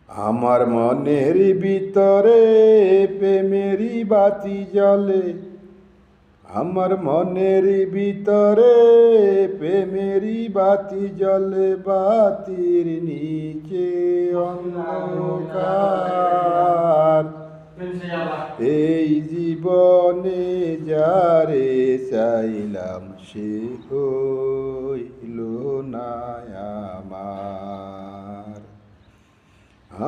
আমার মনের ভিতরে প্রেমেরই বাতি জ্বলে, আমার মনের ভিতরে প্রেমেরই বাতি জ্বলে, বাতির নিচে অন্ধকার। এই জীবনে যারে চাইলাম সে হইল না আমার।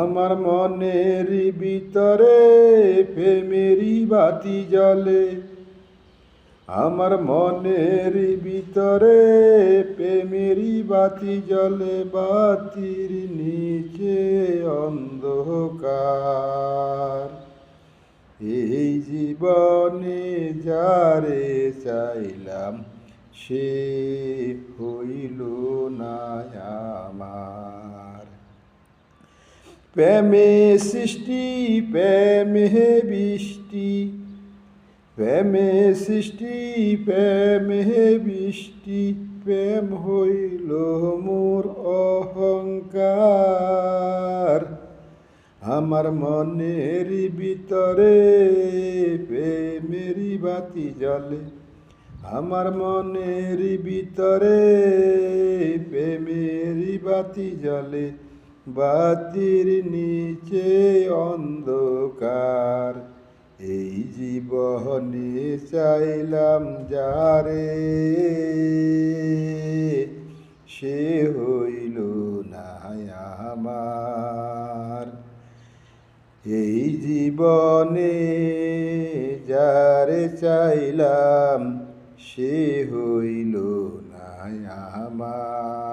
আমার মনের ভিতরে প্রেমেরই বাতি জ্বলে, আমার মনের ভিতরে প্রেমেরই বাতি জ্বলে, বাতির নিচে অন্ধকার। এই জীবনে যারে চাইলাম সে হইল না আমার। প্রেমে সৃষ্টি প্রেমে বৃষ্টি, প্রেমে সৃষ্টি প্রেমে বৃষ্টি, প্রেম হইল মোর অহংকার। আমার মনের ভিতরে প্রেমেরই বাতি জ্বলে, আমার মনের ভিতরে প্রেমেরই বাতি জ্বলে, বাতির নিচে অন্ধকার। এই জীবনে চাইলাম যারে সে হইল না আমার। এই জীবনে যারে চাইলাম সে হইল না আমার।